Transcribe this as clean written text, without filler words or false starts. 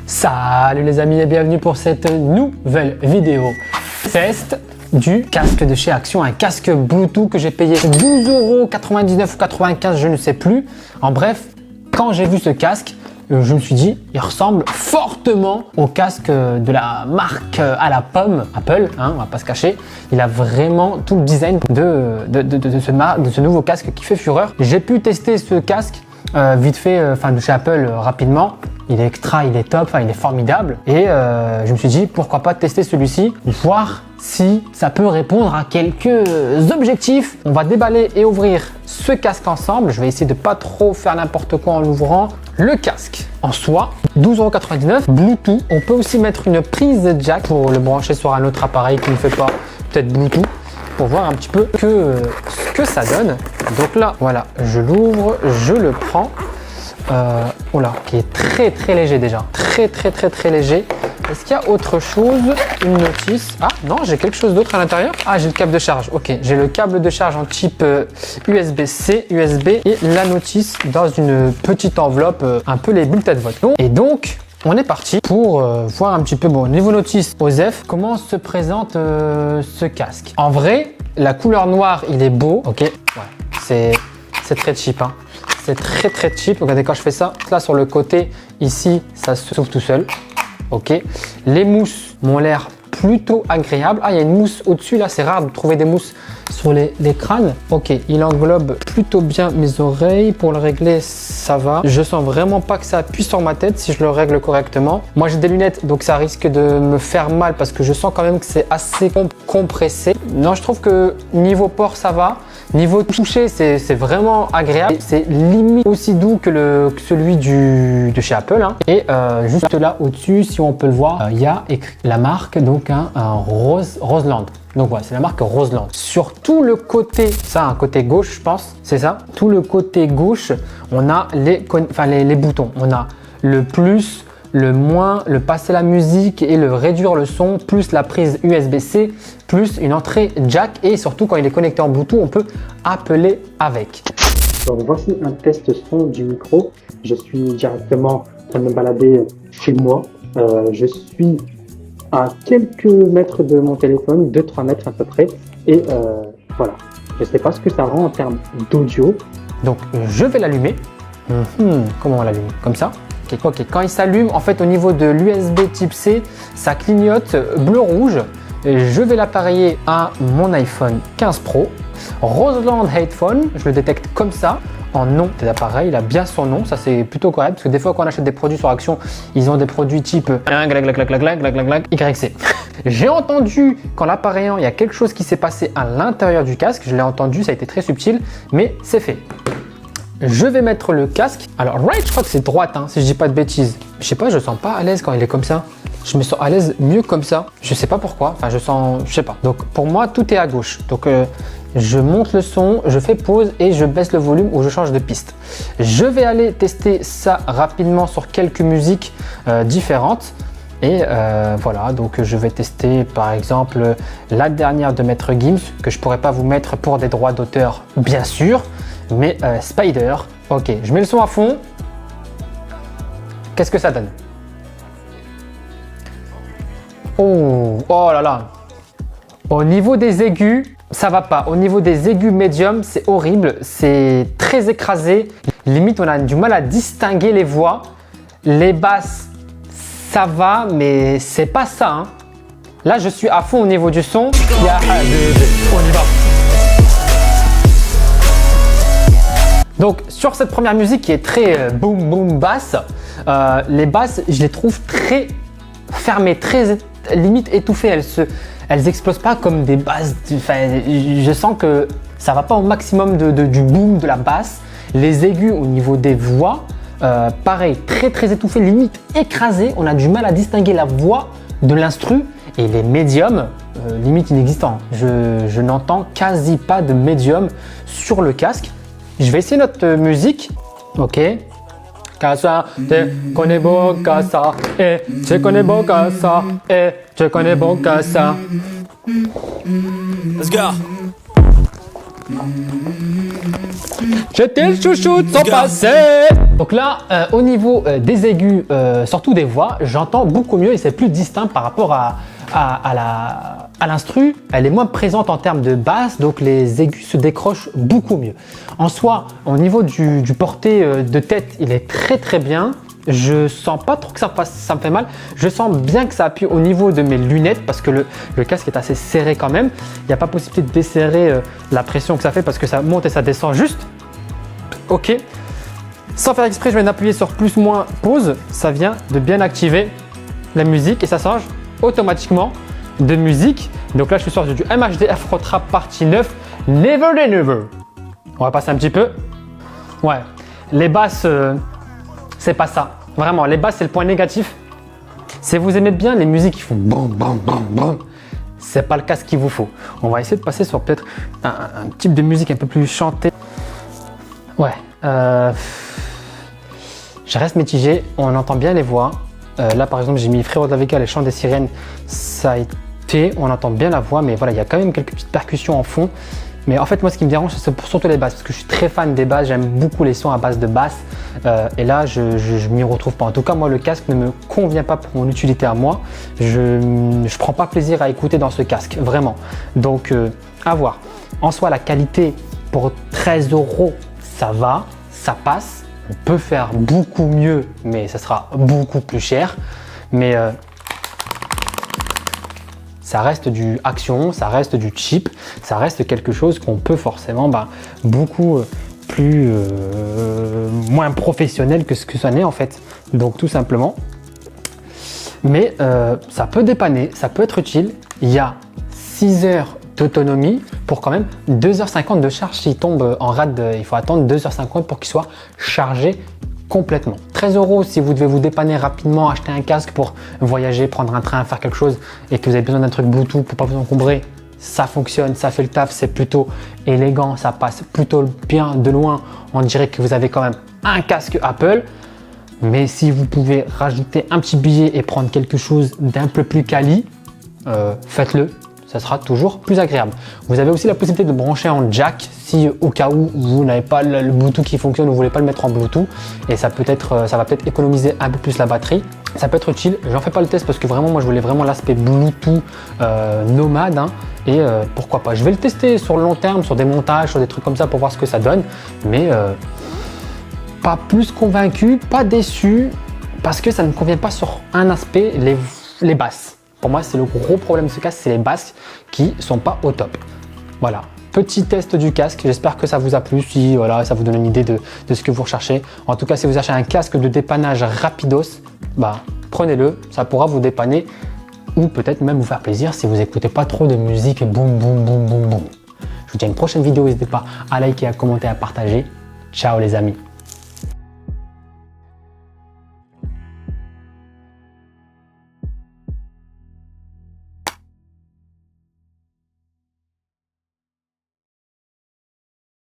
Salut les amis et bienvenue pour cette nouvelle vidéo test du casque de chez Action, un casque Bluetooth que j'ai payé 12,99 € ou 95 €, je ne sais plus. En bref, quand j'ai vu ce casque, je me suis dit, il ressemble fortement au casque de la marque à la pomme, Apple, hein, on va pas se cacher. Il a vraiment tout le design de ce nouveau casque qui fait fureur. J'ai pu tester ce casque vite fait, de chez Apple rapidement. Il est extra, il est top, il est formidable. Et je me suis dit, pourquoi pas tester celui-ci, voir si ça peut répondre à quelques objectifs. On va déballer et ouvrir ce casque ensemble. Je vais essayer de pas trop faire n'importe quoi en l'ouvrant. Le casque en soi, 12,99 €, Bluetooth. On peut aussi mettre une prise jack pour le brancher sur un autre appareil qui ne fait pas peut-être Bluetooth, pour voir un petit peu ce que ça donne. Donc là, voilà, je l'ouvre, je le prends. Oh là, qui est très léger déjà, très léger. Est-ce qu'il y a autre chose? Une notice? Ah non, j'ai quelque chose d'autre à l'intérieur. Ah, j'ai le câble de charge. Ok, j'ai le câble de charge en type USB-C, USB et la notice dans une petite enveloppe, un peu les bulletins de vote. Et donc, on est parti pour voir un petit peu, bon, niveau notice OSEF, comment se présente ce casque. En vrai, la couleur noire, il est beau. Ok, ouais, c'est très cheap, hein. C'est très cheap. Regardez, quand je fais ça, là sur le côté, ici, ça s'ouvre tout seul. Ok. Les mousses m'ont l'air plutôt agréables. Ah, il y a une mousse au-dessus, là, c'est rare de trouver des mousses sur les crânes. Ok, il englobe plutôt bien mes oreilles. Pour le régler, ça va. Je sens vraiment pas que ça appuie sur ma tête si je le règle correctement. Moi, j'ai des lunettes, donc ça risque de me faire mal parce que je sens quand même que c'est assez compressé. Non, je trouve que niveau port, ça va. Niveau toucher, c'est vraiment agréable. C'est limite aussi doux que celui de chez Apple, hein. Et juste là au-dessus, si on peut le voir, il y a écrit la marque, donc un Roseland. Donc voilà, c'est la marque Roseland. Sur tout le côté, ça, un côté gauche, je pense, c'est ça. Tout le côté gauche, on a les boutons. On a le plus, le moins, le passer la musique et le réduire le son, plus la prise USB-C, plus une entrée jack et surtout quand il est connecté en Bluetooth, on peut appeler avec. Donc voici un test son du micro. Je suis directement en train de me balader chez moi. Je suis à quelques mètres de mon téléphone, 2-3 mètres à peu près. Et voilà, je ne sais pas ce que ça rend en termes d'audio. Donc je vais l'allumer. Comment on l'allume? Comme ça. Ok, quand il s'allume, en fait au niveau de l'USB type C, ça clignote bleu-rouge. Je vais l'appareiller à mon iPhone 15 Pro. Roseland Headphone, je le détecte comme ça. En nom de l'appareil, il a bien son nom, ça c'est plutôt correct parce que des fois quand on achète des produits sur Action, ils ont des produits type YC. J'ai entendu qu'en l'appareillant, il y a quelque chose qui s'est passé à l'intérieur du casque. Je l'ai entendu, ça a été très subtil, mais c'est fait. Je vais mettre le casque. Alors, right, je crois que c'est droite, hein, si je dis pas de bêtises. Je sais pas, je sens pas à l'aise quand il est comme ça. Je me sens à l'aise mieux comme ça. Je sais pas pourquoi. Enfin, je sais pas. Donc, pour moi, tout est à gauche. Donc, je monte le son, je fais pause et je baisse le volume ou je change de piste. Je vais aller tester ça rapidement sur quelques musiques différentes. Et voilà, donc je vais tester par exemple la dernière de Maître Gims que je pourrais pas vous mettre pour des droits d'auteur, bien sûr. Mais Spider, ok, je mets le son à fond. Qu'est-ce que ça donne? Oh là là. Au niveau des aigus, ça va pas. Au niveau des aigus médiums, c'est horrible. C'est très écrasé. Limite, on a du mal à distinguer les voix. Les basses, ça va, mais c'est pas ça, hein. Là, je suis à fond au niveau du son. On y va. Donc sur cette première musique qui est très boom boom basse, les basses je les trouve très fermées, très limite étouffées. Elles explosent pas comme des basses. Je sens que ça va pas au maximum du boom de la basse. Les aigus au niveau des voix, pareil, très étouffées, limite écrasées. On a du mal à distinguer la voix de l'instru. Et les médiums, limite inexistants. Je n'entends quasi pas de médium sur le casque. Je vais essayer notre musique. Ok. Casa, te connais bon casa, je connais bon casa, je connais bon casa. Let's go. J'étais le chouchou de son passé. Donc là, au niveau des aigus, surtout des voix, j'entends beaucoup mieux et c'est plus distinct par rapport à l'instru. Elle est moins présente en termes de basse, donc les aigus se décrochent beaucoup mieux. En soi, au niveau du porté de tête, il est très bien. Je sens pas trop que ça me fait mal. Je sens bien que ça appuie au niveau de mes lunettes parce que le casque est assez serré quand même. Il n'y a pas possibilité de desserrer la pression que ça fait parce que ça monte et ça descend juste. Ok. Sans faire exprès, je viens d'appuyer sur plus moins pause. Ça vient de bien activer la musique et ça change automatiquement de musique. Donc là, je suis sur du MHD Afro Trap partie 9. Never Day Never. On va passer un petit peu. Ouais. Les basses, c'est pas ça. Vraiment, les basses, c'est le point négatif. Si vous aimez bien les musiques qui font bam, bam, bam, bam, c'est pas le casque qu'il vous faut. On va essayer de passer sur peut-être un type de musique un peu plus chantée. Ouais. Je reste mitigé. On entend bien les voix. Là, par exemple, j'ai mis Frérot de la Vega, les chants des sirènes. Ça a été, on entend bien la voix, mais voilà, il y a quand même quelques petites percussions en fond. Mais en fait, moi, ce qui me dérange, c'est surtout les basses, parce que je suis très fan des basses. J'aime beaucoup les sons à base de basse. Et là, je m'y retrouve pas. En tout cas, moi, le casque ne me convient pas pour mon utilité à moi. Je prends pas plaisir à écouter dans ce casque, vraiment. Donc, à voir. En soi, la qualité pour 13 €, ça va, ça passe. On peut faire beaucoup mieux, mais ça sera beaucoup plus cher. Mais ça reste du action, ça reste du cheap, ça reste quelque chose qu'on peut forcément beaucoup plus moins professionnel que ce que ça n'est en fait. Donc tout simplement. Mais ça peut dépanner, ça peut être utile. Il y a 6 heures d'autonomie pour quand même 2h50 de charge. S'il tombe en rade, il faut attendre 2h50 pour qu'il soit chargé complètement. 13 € si vous devez vous dépanner rapidement, acheter un casque pour voyager, prendre un train, faire quelque chose et que vous avez besoin d'un truc Bluetooth pour pas vous encombrer. Ça fonctionne, ça fait le taf, c'est plutôt élégant, ça passe plutôt bien de loin. On dirait que vous avez quand même un casque Apple. Mais si vous pouvez rajouter un petit billet et prendre quelque chose d'un peu plus quali, faites-le. Ça sera toujours plus agréable. Vous avez aussi la possibilité de brancher en jack si au cas où vous n'avez pas le Bluetooth qui fonctionne ou vous ne voulez pas le mettre en Bluetooth et ça va peut-être économiser un peu plus la batterie. Ça peut être utile. J'en fais pas le test parce que vraiment moi je voulais vraiment l'aspect Bluetooth nomade et pourquoi pas. Je vais le tester sur le long terme, sur des montages, sur des trucs comme ça pour voir ce que ça donne. Mais pas plus convaincu, pas déçu parce que ça ne me convient pas sur un aspect, les basses. Pour moi, c'est le gros problème de ce casque, c'est les basses qui sont pas au top. Voilà, petit test du casque. J'espère que ça vous a plu, si voilà, ça vous donne une idée de ce que vous recherchez. En tout cas, si vous cherchez un casque de dépannage rapidos, prenez-le, ça pourra vous dépanner ou peut-être même vous faire plaisir si vous n'écoutez pas trop de musique boum boum boum boum boum. Je vous dis à une prochaine vidéo, n'hésitez pas à liker, à commenter, à partager. Ciao les amis.